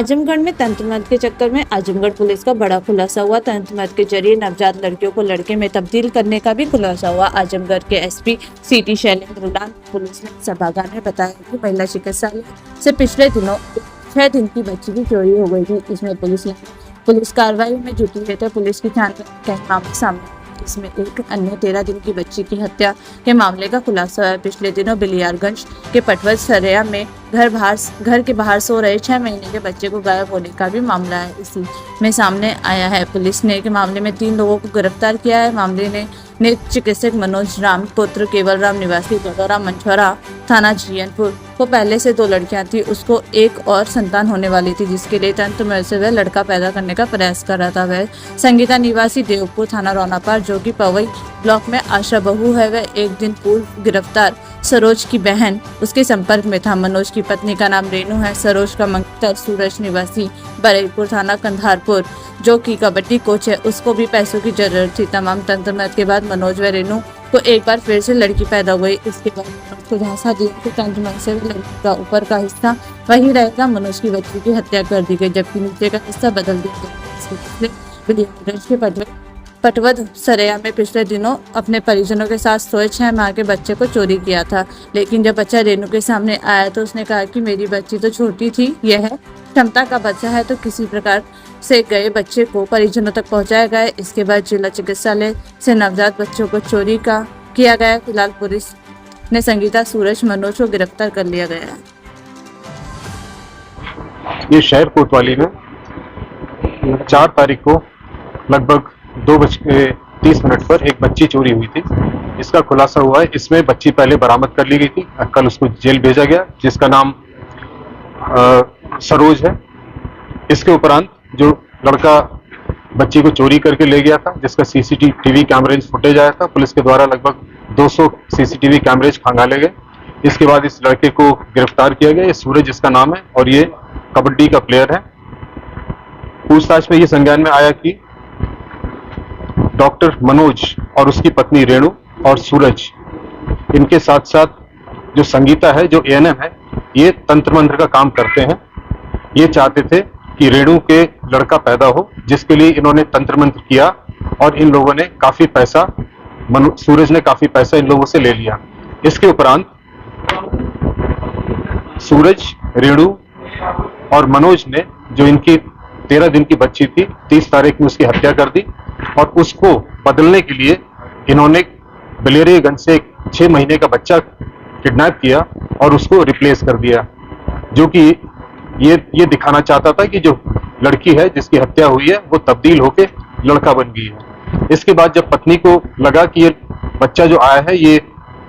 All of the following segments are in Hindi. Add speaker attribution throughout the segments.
Speaker 1: आजमगढ़ में तंत्र मंत्र के चक्कर में आजमगढ़ पुलिस का बड़ा खुलासा हुआ। तंत्र मंत्र के जरिए नवजात लड़कियों को लड़के में तब्दील करने का भी खुलासा हुआ। आजमगढ़ के एसपी सिटी शैलेंद्र लाल पुलिस ने सभागार में बताया कि महिला चिकित्सालय से पिछले दिनों 6 दिन की बच्ची की चोरी हो गई थी। इसमें पुलिस कार्रवाई में जुटी है तो पुलिस की छानबीन के मामले सामने। इसमें एक अन्य 13 दिन की बच्ची की हत्या के मामले का खुलासा है। पिछले दिनों बिलियारगंज के पटवद सरेया में घर के बाहर सो रहे 6 महीने के बच्चे को गायब होने का भी मामला है इसी में सामने आया है। पुलिस ने के मामले में 3 लोगों को गिरफ्तार किया है। मामले ने चिकित्सक मनोज राम पुत्र केवल राम निवासी गौरा मंछोरा थाना जियनपुर को पहले से 2 लड़कियां थी। उसको एक और संतान होने वाली थी जिसके लिए तंत्र मंत्र से वह लड़का पैदा करने का प्रयास कर रहा था। वह संगीता निवासी देवपुर थाना रौनापार जो कि पवई ब्लॉक में आशा बहू है। वह एक दिन पूर्व गिरफ्तार सरोज की बहन उसके संपर्क में था। मनोज की पत्नी का नाम रेणु है। सरोज का मंगतर सूरज निवासी बरेपुर थाना कंधारपुर जो कि कबड्डी कोच है, उसको भी पैसों की जरूरत थी। तमाम तंत्र मंत्र के बाद मनोज व रेणु को एक बार फिर से लड़की पैदा हुई। इसके बाद उसको झांसा दिया कि तंत्र मंत्र से लड़की का ऊपर का हिस्सा वही रहेगा। मनोज की बच्ची की हत्या कर दी गई जबकि नीचे का हिस्सा बदल दिया गया। पटवद सरेया में पिछले दिनों अपने परिजनों के साथ सोए 6 माह के बच्चे को चोरी किया था, लेकिन जब बच्चा रेणु के सामने आया तो उसने कहा कि मेरी बच्ची तो छोटी थी, यह क्षमता का बच्चा है, तो किसी प्रकार से गए बच्चे को परिजनों तक पहुंचाया गया। इसके बाद जिला चिकित्सालय से नवजात बच्चों को चोरी का किया गया। फिलहाल पुलिस ने संगीता सूरज मनोज को गिरफ्तार कर लिया गया है।
Speaker 2: ये शहर कोतवाली में 4 तारीख को लगभग 2:30 पर एक बच्ची चोरी हुई थी। इसका खुलासा हुआ है। इसमें बच्ची पहले बरामद कर ली गई थी। कल उसको जेल भेजा गया जिसका नाम सरोज है। इसके उपरांत जो लड़का बच्ची को चोरी करके ले गया था जिसका सीसीटीवी कैमरेज फुटेज आया था, पुलिस के द्वारा लगभग 200 सीसीटीवी कैमरेज खंगाले गए। इसके बाद इस लड़के को गिरफ्तार किया गया। ये सूरज इसका नाम है और ये कबड्डी का प्लेयर है। पूछताछ में ये संज्ञान में आया कि डॉक्टर मनोज और उसकी पत्नी रेणु और सूरज इनके साथ साथ जो संगीता है जो एएनएम है, ये तंत्र मंत्र का काम करते हैं। ये चाहते थे कि रेणु के लड़का पैदा हो जिसके लिए इन्होंने तंत्र मंत्र किया और इन लोगों ने काफी पैसा सूरज ने काफी पैसा इन लोगों से ले लिया। इसके उपरांत सूरज, रेणु और मनोज ने जो इनकी 13 दिन की बच्ची थी 30 तारीख में उसकी हत्या कर दी और उसको बदलने के लिए इन्होंने बिलेरियागंज से 6 महीने का बच्चा किडनैप किया और उसको रिप्लेस कर दिया, जो कि ये दिखाना चाहता था कि जो लड़की है जिसकी हत्या हुई है वो तब्दील होके लड़का बन गई है। इसके बाद जब पत्नी को लगा कि ये बच्चा जो आया है ये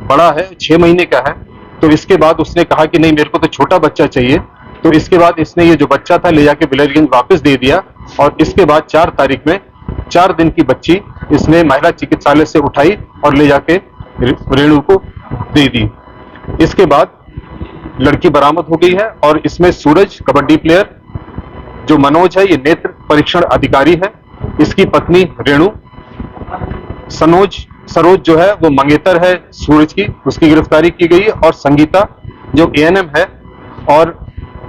Speaker 2: बड़ा है, 6 महीने का है, तो इसके बाद उसने कहा कि नहीं मेरे को तो छोटा बच्चा चाहिए। तो इसके बाद इसने ये जो बच्चा था ले जाके बिलेरियागंज वापस दे दिया और इसके बाद 4 तारीख में 4 दिन की बच्ची इसने महिला चिकित्सालय से उठाई और ले जाके रेणु को दे दी। इसके बाद लड़की बरामद हो गई है और इसमें सूरज कबड्डी प्लेयर, जो मनोज है ये नेत्र परीक्षण अधिकारी है, इसकी पत्नी रेणु, सरोज जो है वो मंगेतर है सूरज की, उसकी गिरफ्तारी की गई है और संगीता जो एएनएम है और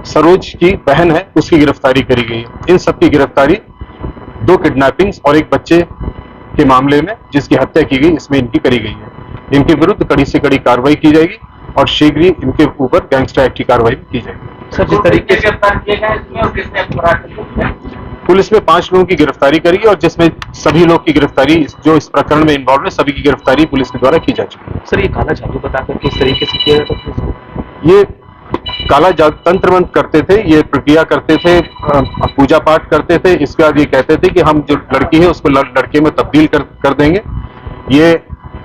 Speaker 2: सरोज की बहन है उसकी गिरफ्तारी करी गई है। इन सबकी गिरफ्तारी 2 किडनैपिंग्स और एक बच्चे के मामले में जिसकी हत्या की गई इसमें इनकी करी गई है। इनके विरुद्ध कड़ी से कड़ी कार्रवाई की जाएगी और शीघ्र ही इनके ऊपर गैंगस्टर एक्ट की कार्रवाई की जाएगी।
Speaker 3: सर, जिस तरीके से गिरफ्तार किए गए इसमें और किसने अपराध किया?
Speaker 2: पुलिस में 5 लोगों की गिरफ्तारी करी और जिसमें सभी लोग की गिरफ्तारी जो इस प्रकरण में इन्वॉल्व है सभी की गिरफ्तारी पुलिस के द्वारा की जा चुकी है।
Speaker 3: सर, ये काला जादू बताकर किस तरीके से किया जाता था?
Speaker 2: ये काला तंत्र मंत्र करते थे, ये प्रक्रिया करते थे, पूजा पाठ करते थे। इसके बाद ये कहते थे कि हम जो लड़की है उसको लड़के में तब्दील कर देंगे। ये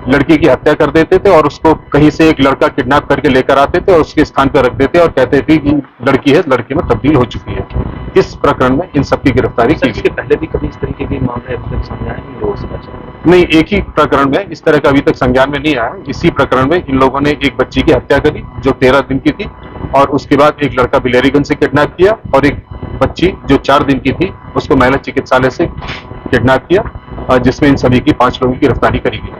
Speaker 2: लड़की की हत्या कर देते थे और उसको कहीं से एक लड़का किडनैप करके लेकर आते थे और उसके स्थान पर रख देते और कहते थे कि लड़की है, लड़के में तब्दील हो चुकी है। इस प्रकरण में इन सबकी गिरफ्तारी की गई।
Speaker 3: पहले भी कभी इस तरीके के मामले अभी तक सामने आए
Speaker 2: नहीं, एक ही प्रकरण में इस तरह का अभी तक संज्ञान में नहीं आया। इसी प्रकरण में इन लोगों ने एक बच्ची की हत्या करी जो 13 दिन की थी और उसके बाद एक लड़का बिलेरियागंज से किडनैप किया और एक बच्ची जो 4 दिन की थी उसको महिला चिकित्सालय से किडनैप किया, जिसमें इन सभी की 5 लोगों की गिरफ्तारी करी गई।